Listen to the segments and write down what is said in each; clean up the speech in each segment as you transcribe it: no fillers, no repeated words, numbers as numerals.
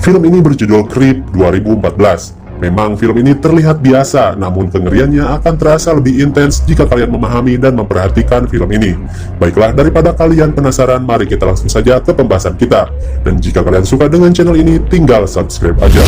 Film ini berjudul Creep 2014. Memang film ini terlihat biasa, namun kengeriannya akan terasa lebih intens jika kalian memahami dan memperhatikan film ini. Baiklah, daripada kalian penasaran, mari kita langsung saja ke pembahasan kita. Dan jika kalian suka dengan channel ini, tinggal subscribe aja.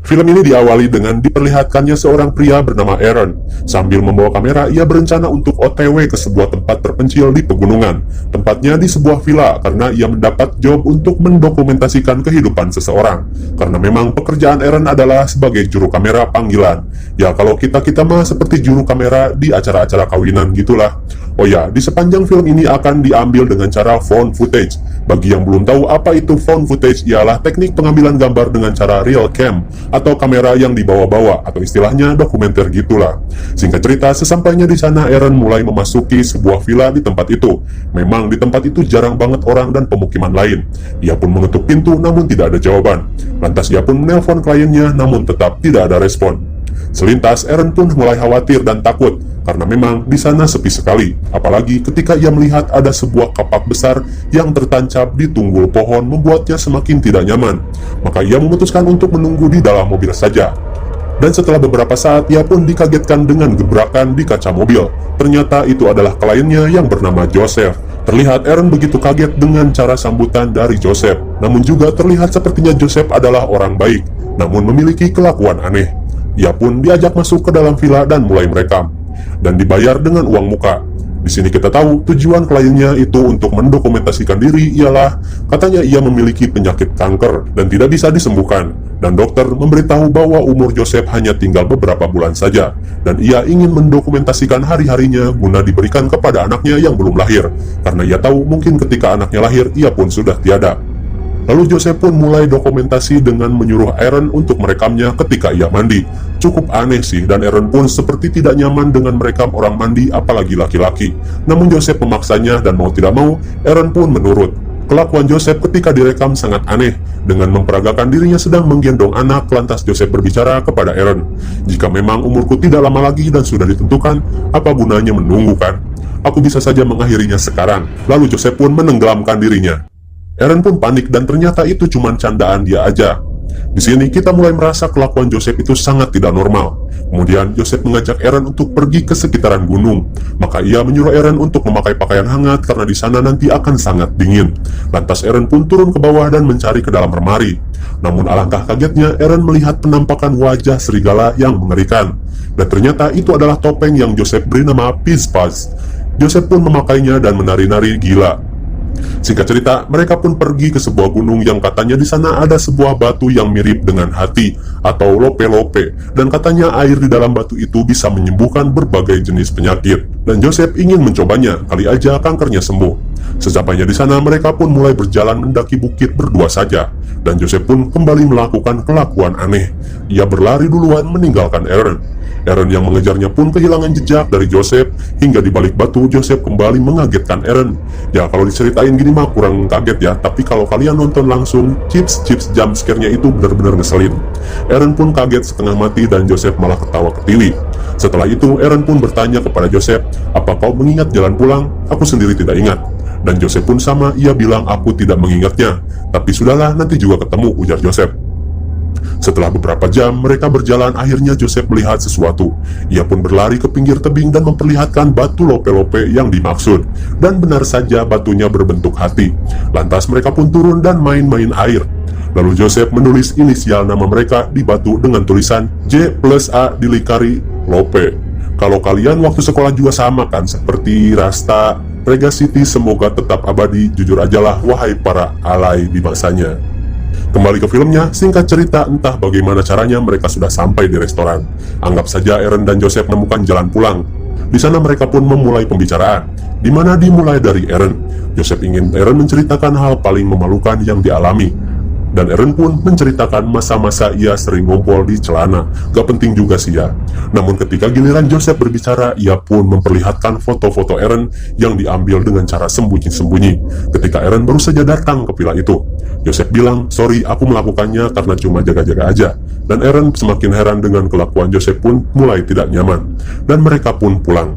Film ini diawali dengan diperlihatkannya seorang pria bernama Aaron. Sambil membawa kamera, ia berencana untuk OTW ke sebuah tempat terpencil di pegunungan. Tempatnya di sebuah villa karena ia mendapat job untuk mendokumentasikan kehidupan seseorang. Karena memang pekerjaan Aaron adalah sebagai juru kamera panggilan. Ya, kalau kita mah seperti juru kamera di acara-acara kawinan gitulah. Oh ya, di sepanjang film ini akan diambil dengan cara found footage. Bagi yang belum tahu apa itu found footage, ialah teknik pengambilan gambar dengan cara real cam atau kamera yang dibawa-bawa, atau istilahnya dokumenter gitulah. Singkat cerita, sesampainya di sana, Aaron mulai memasuki sebuah villa di tempat itu. Memang di tempat itu jarang banget orang dan pemukiman lain. Ia pun mengetuk pintu namun tidak ada jawaban. Lantas ia pun menelpon kliennya namun tetap tidak ada respon. Selintas, Aaron pun mulai khawatir dan takut karena memang di sana sepi sekali. Apalagi ketika ia melihat ada sebuah kapak besar yang tertancap di tunggul pohon membuatnya semakin tidak nyaman. Maka ia memutuskan untuk menunggu di dalam mobil saja. Dan setelah beberapa saat, ia pun dikagetkan dengan gebrakan di kaca mobil. Ternyata itu adalah kliennya yang bernama Joseph. Terlihat Aaron begitu kaget dengan cara sambutan dari Joseph. Namun juga terlihat sepertinya Joseph adalah orang baik, namun memiliki kelakuan aneh. Ia pun diajak masuk ke dalam villa dan mulai merekam. Dan dibayar dengan uang muka. Di sini kita tahu tujuan kliennya itu untuk mendokumentasikan diri ialah katanya ia memiliki penyakit kanker dan tidak bisa disembuhkan. Dan dokter memberitahu bahwa umur Joseph hanya tinggal beberapa bulan saja. Dan ia ingin mendokumentasikan hari-harinya guna diberikan kepada anaknya yang belum lahir. Karena ia tahu mungkin ketika anaknya lahir ia pun sudah tiada. Lalu Joseph pun mulai dokumentasi dengan menyuruh Aaron untuk merekamnya ketika ia mandi. Cukup aneh sih, dan Aaron pun seperti tidak nyaman dengan merekam orang mandi, apalagi laki-laki. Namun Joseph memaksanya dan mau tidak mau, Aaron pun menurut. Kelakuan Joseph ketika direkam sangat aneh. Dengan memperagakan dirinya sedang menggendong anak, lantas Joseph berbicara kepada Aaron. Jika memang umurku tidak lama lagi dan sudah ditentukan, apa gunanya menunggu kan? Aku bisa saja mengakhirinya sekarang. Lalu Joseph pun menenggelamkan dirinya. Aaron pun panik dan ternyata itu cuma candaan dia aja. Di sini kita mulai merasa kelakuan Joseph itu sangat tidak normal. Kemudian Joseph mengajak Aaron untuk pergi ke sekitaran gunung. Maka ia menyuruh Aaron untuk memakai pakaian hangat karena di sana nanti akan sangat dingin. Lantas Aaron pun turun ke bawah dan mencari ke dalam lemari. Namun alangkah kagetnya Aaron melihat penampakan wajah serigala yang mengerikan. Dan ternyata itu adalah topeng yang Joseph beri nama Pizpaz. Joseph pun memakainya dan menari-nari gila. Singkat cerita, mereka pun pergi ke sebuah gunung yang katanya di sana ada sebuah batu yang mirip dengan hati atau lope-lope, dan katanya air di dalam batu itu bisa menyembuhkan berbagai jenis penyakit. Dan Joseph ingin mencobanya, kali aja kankernya sembuh. Sesampainya di sana, mereka pun mulai berjalan mendaki bukit berdua saja, dan Joseph pun kembali melakukan kelakuan aneh. Ia berlari duluan meninggalkan Aaron. Aaron yang mengejarnya pun kehilangan jejak dari Joseph, hingga di balik batu Joseph kembali mengagetkan Aaron. Ya, kalau diceritain gini mah kurang kaget ya, tapi kalau kalian nonton langsung, chips jump scare-nya itu benar-benar ngeselin. Aaron pun kaget setengah mati dan Joseph malah ketawa ketiwi. Setelah itu Aaron pun bertanya kepada Joseph, "Apa kau mengingat jalan pulang? Aku sendiri tidak ingat." Dan Joseph pun sama, ia bilang, "Aku tidak mengingatnya." "Tapi sudahlah, nanti juga ketemu," ujar Joseph. Setelah beberapa jam mereka berjalan, akhirnya Joseph melihat sesuatu. Ia pun berlari ke pinggir tebing dan memperlihatkan batu lope-lope yang dimaksud. Dan benar saja batunya berbentuk hati. Lantas mereka pun turun dan main-main air. Lalu Joseph menulis inisial nama mereka di batu dengan tulisan J+A dilingkari lope. Kalau kalian waktu sekolah juga sama kan, seperti Rasta, Regasiti semoga tetap abadi, jujur ajalah wahai para alay di masanya. Kembali ke filmnya, singkat cerita entah bagaimana caranya mereka sudah sampai di restoran. Anggap saja Aaron dan Joseph menemukan jalan pulang. Di sana mereka pun memulai pembicaraan, di mana dimulai dari Aaron. Joseph ingin Aaron menceritakan hal paling memalukan yang dialami. Dan Aaron pun menceritakan masa-masa ia sering ngompol di celana. Gak penting juga sih ya. Namun ketika giliran Joseph berbicara, ia pun memperlihatkan foto-foto Aaron yang diambil dengan cara sembunyi-sembunyi. Ketika Aaron baru saja datang ke villa itu, Joseph bilang, "Sorry, aku melakukannya karena cuma jaga-jaga aja." Dan Aaron semakin heran dengan kelakuan Joseph pun mulai tidak nyaman. Dan mereka pun pulang.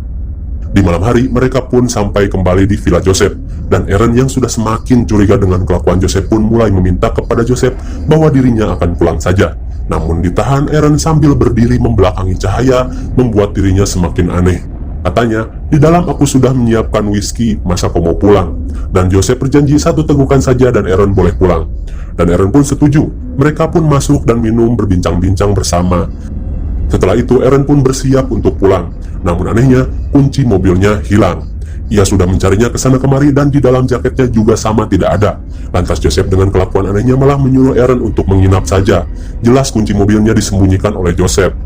Di malam hari, mereka pun sampai kembali di villa Joseph, dan Aaron yang sudah semakin curiga dengan kelakuan Joseph pun mulai meminta kepada Joseph bahwa dirinya akan pulang saja. Namun ditahan Aaron sambil berdiri membelakangi cahaya, membuat dirinya semakin aneh. Katanya, di dalam aku sudah menyiapkan whisky, masa kau mau pulang? Dan Joseph berjanji satu tegukan saja dan Aaron boleh pulang. Dan Aaron pun setuju. Mereka pun masuk dan minum berbincang-bincang bersama. Setelah itu Aaron pun bersiap untuk pulang. Namun anehnya, kunci mobilnya hilang. Ia sudah mencarinya ke sana kemari dan di dalam jaketnya juga sama tidak ada. Lantas Joseph dengan kelakuan anehnya malah menyuruh Aaron untuk menginap saja. Jelas kunci mobilnya disembunyikan oleh Joseph.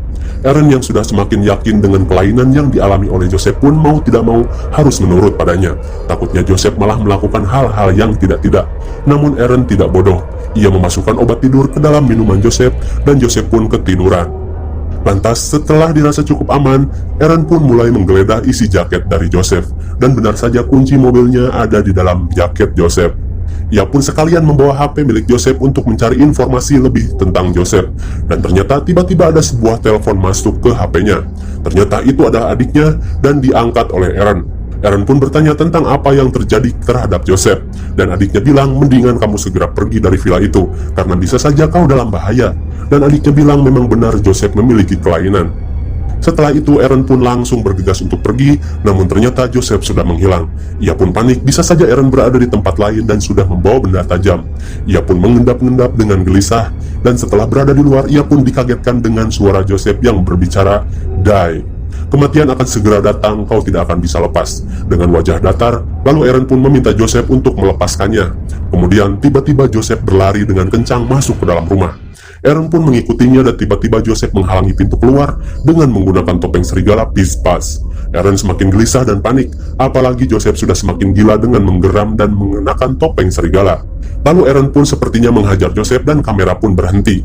Aaron yang sudah semakin yakin dengan kelainan yang dialami oleh Joseph pun mau tidak mau harus menurut padanya. Takutnya Joseph malah melakukan hal-hal yang tidak-tidak. Namun Aaron tidak bodoh. Ia memasukkan obat tidur ke dalam minuman Joseph dan Joseph pun ketiduran. Lantas setelah dirasa cukup aman, Aaron pun mulai menggeledah isi jaket dari Joseph. Dan benar saja kunci mobilnya ada di dalam jaket Joseph. Ia pun sekalian membawa HP milik Joseph untuk mencari informasi lebih tentang Joseph. Dan ternyata tiba-tiba ada sebuah telepon masuk ke HP-nya. Ternyata itu adalah adiknya dan diangkat oleh Aaron. Aaron pun bertanya tentang apa yang terjadi terhadap Joseph. Dan adiknya bilang mendingan kamu segera pergi dari villa itu, karena bisa saja kau dalam bahaya. Dan adiknya bilang memang benar Joseph memiliki kelainan. Setelah itu Aaron pun langsung bergegas untuk pergi, namun ternyata Joseph sudah menghilang. Ia pun panik, bisa saja Aaron berada di tempat lain dan sudah membawa benda tajam. Ia pun mengendap-endap dengan gelisah, dan setelah berada di luar ia pun dikagetkan dengan suara Joseph yang berbicara, "Die. Kematian akan segera datang, kau tidak akan bisa lepas." Dengan wajah datar, lalu Aaron pun meminta Joseph untuk melepaskannya. Kemudian tiba-tiba Joseph berlari dengan kencang masuk ke dalam rumah. Aaron pun mengikutinya dan tiba-tiba Joseph menghalangi pintu keluar dengan menggunakan topeng serigala Pispas. Aaron semakin gelisah dan panik, apalagi Joseph sudah semakin gila dengan menggeram dan mengenakan topeng serigala. Lalu Aaron pun sepertinya menghajar Joseph dan kamera pun berhenti.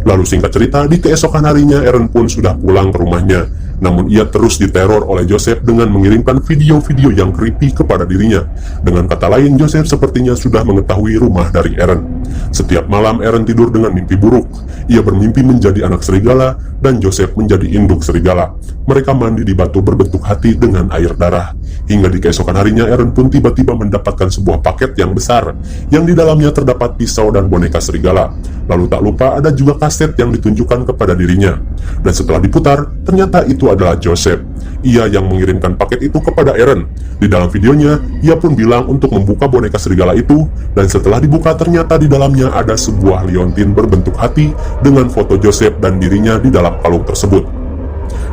Lalu singkat cerita, di keesokan harinya Aaron pun sudah pulang ke rumahnya. Namun ia terus diteror oleh Joseph dengan mengirimkan video-video yang creepy kepada dirinya. Dengan kata lain, Joseph sepertinya sudah mengetahui rumah dari Aaron. Setiap malam Aaron tidur dengan mimpi buruk. Ia bermimpi menjadi anak serigala dan Joseph menjadi induk serigala. Mereka mandi di batu berbentuk hati dengan air darah. Hingga di keesokan harinya Aaron pun tiba-tiba mendapatkan sebuah paket yang besar, yang di dalamnya terdapat pisau dan boneka serigala. Lalu tak lupa ada juga kaset yang ditunjukkan kepada dirinya. Dan setelah diputar, ternyata itu adalah Joseph. Ia yang mengirimkan paket itu kepada Aaron. Di dalam videonya, ia pun bilang untuk membuka boneka serigala itu, dan setelah dibuka ternyata di dalamnya ada sebuah liontin berbentuk hati dengan foto Joseph dan dirinya di dalam kalung tersebut.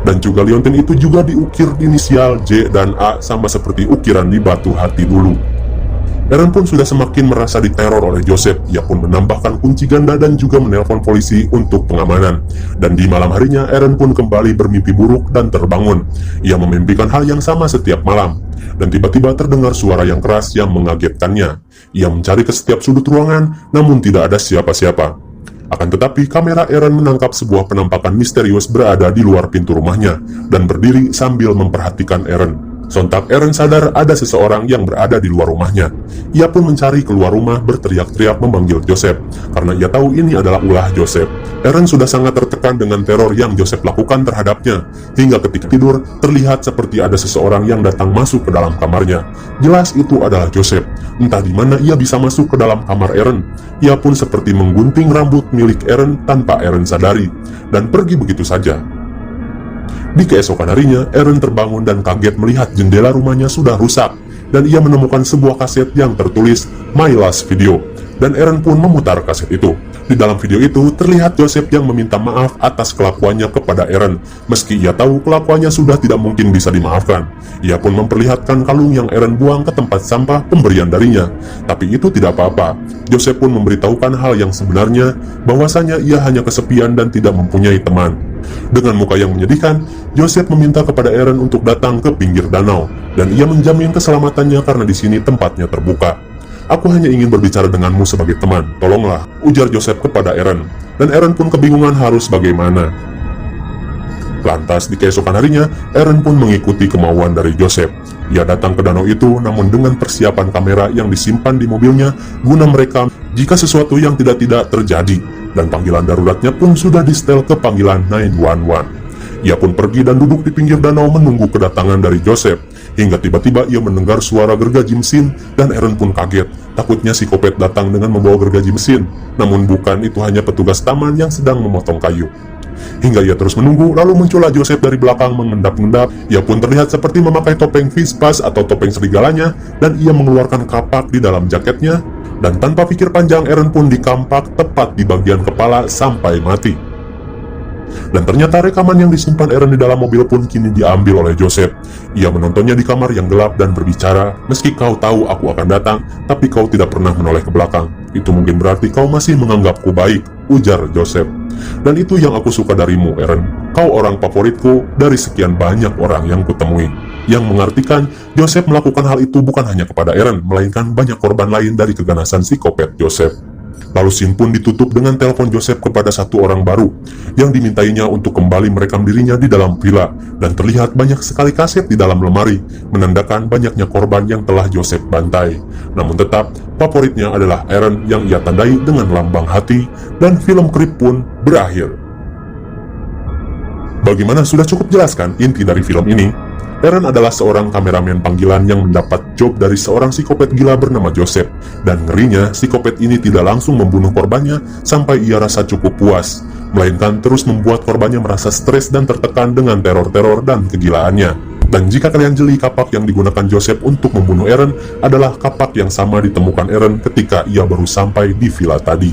Dan juga liontin itu juga diukir inisial J dan A sama seperti ukiran di batu hati dulu. Aaron pun sudah semakin merasa diteror oleh Joseph. Ia pun menambahkan kunci ganda dan juga menelpon polisi untuk pengamanan. Dan di malam harinya Aaron pun kembali bermimpi buruk dan terbangun. Ia memimpikan hal yang sama setiap malam. Dan tiba-tiba terdengar suara yang keras yang mengagetkannya. Ia mencari ke setiap sudut ruangan, namun tidak ada siapa-siapa. Akan tetapi kamera Aaron menangkap sebuah penampakan misterius berada di luar pintu rumahnya dan berdiri sambil memperhatikan Aaron. Sontak Aaron sadar ada seseorang yang berada di luar rumahnya. Ia pun mencari keluar rumah berteriak-teriak memanggil Joseph, karena ia tahu ini adalah ulah Joseph. Aaron sudah sangat tertekan dengan teror yang Joseph lakukan terhadapnya, hingga ketika tidur terlihat seperti ada seseorang yang datang masuk ke dalam kamarnya. Jelas itu adalah Joseph. Entah di mana ia bisa masuk ke dalam kamar Aaron. Ia pun seperti menggunting rambut milik Aaron tanpa Aaron sadari, dan pergi begitu saja. Di keesokan harinya, Aaron terbangun dan kaget melihat jendela rumahnya sudah rusak, dan ia menemukan sebuah kaset yang tertulis My Last Video, dan Aaron pun memutar kaset itu. Di dalam video itu, terlihat Joseph yang meminta maaf atas kelakuannya kepada Aaron, meski ia tahu kelakuannya sudah tidak mungkin bisa dimaafkan. Ia pun memperlihatkan kalung yang Aaron buang ke tempat sampah pemberian darinya, tapi itu tidak apa-apa. Joseph pun memberitahukan hal yang sebenarnya, bahwasanya ia hanya kesepian dan tidak mempunyai teman. Dengan muka yang menyedihkan, Joseph meminta kepada Aaron untuk datang ke pinggir danau, dan ia menjamin keselamatannya karena di sini tempatnya terbuka. Aku hanya ingin berbicara denganmu sebagai teman, tolonglah, ujar Joseph kepada Aaron, dan Aaron pun kebingungan harus bagaimana. Lantas di keesokan harinya, Aaron pun mengikuti kemauan dari Joseph. Ia datang ke danau itu namun dengan persiapan kamera yang disimpan di mobilnya guna merekam jika sesuatu yang tidak terjadi, dan panggilan daruratnya pun sudah di-setel ke panggilan 911. Ia pun pergi dan duduk di pinggir danau menunggu kedatangan dari Joseph. Hingga tiba-tiba ia mendengar suara gergaji mesin dan Aaron pun kaget. Takutnya si Kopet datang dengan membawa gergaji mesin. Namun bukan, itu hanya petugas taman yang sedang memotong kayu. Hingga ia terus menunggu, lalu muncullah Joseph dari belakang mengendap-endap. Ia pun terlihat seperti memakai topeng Vispas atau topeng serigalanya, dan ia mengeluarkan kapak di dalam jaketnya. Dan tanpa pikir panjang, Aaron pun dikampak tepat di bagian kepala sampai mati. Dan ternyata rekaman yang disimpan Aaron di dalam mobil pun kini diambil oleh Joseph. Ia menontonnya di kamar yang gelap dan berbicara, "Meski kau tahu aku akan datang, tapi kau tidak pernah menoleh ke belakang. Itu mungkin berarti kau masih menganggapku baik," ujar Joseph. "Dan itu yang aku suka darimu, Aaron. Kau orang favoritku dari sekian banyak orang yang kutemui." Yang mengartikan Joseph melakukan hal itu bukan hanya kepada Aaron, melainkan banyak korban lain dari keganasan psikopat Joseph. Lalu SIM pun ditutup dengan telepon Joseph kepada satu orang baru yang dimintainya untuk kembali merekam dirinya di dalam villa, dan terlihat banyak sekali kaset di dalam lemari, menandakan banyaknya korban yang telah Joseph bantai. Namun tetap, favoritnya adalah Aaron yang ia tandai dengan lambang hati, dan film Creep pun berakhir. Bagaimana, sudah cukup jelaskan inti dari film ini? Aaron adalah seorang kameramen panggilan yang mendapat job dari seorang psikopat gila bernama Joseph. Dan ngerinya, psikopat ini tidak langsung membunuh korbannya sampai ia rasa cukup puas, melainkan terus membuat korbannya merasa stres dan tertekan dengan teror-teror dan kegilaannya. Dan jika kalian jeli, kapak yang digunakan Joseph untuk membunuh Aaron adalah kapak yang sama ditemukan Aaron ketika ia baru sampai di villa tadi.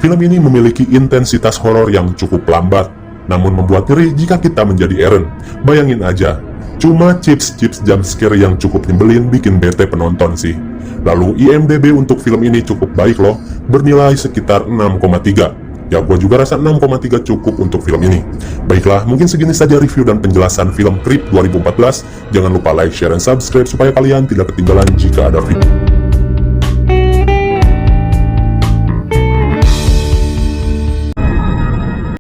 Film ini memiliki intensitas horor yang cukup lambat, namun membuat ngeri jika kita menjadi Aaron. Bayangin aja, cuma chips jumpscare yang cukup nyebelin bikin bete penonton sih. Lalu IMDb untuk film ini cukup baik loh, bernilai sekitar 6,3. Ya gua juga rasa 6,3 cukup untuk film ini. Baiklah, mungkin segini saja review dan penjelasan film Creep 2014. Jangan lupa like, share, dan subscribe supaya kalian tidak ketinggalan jika ada video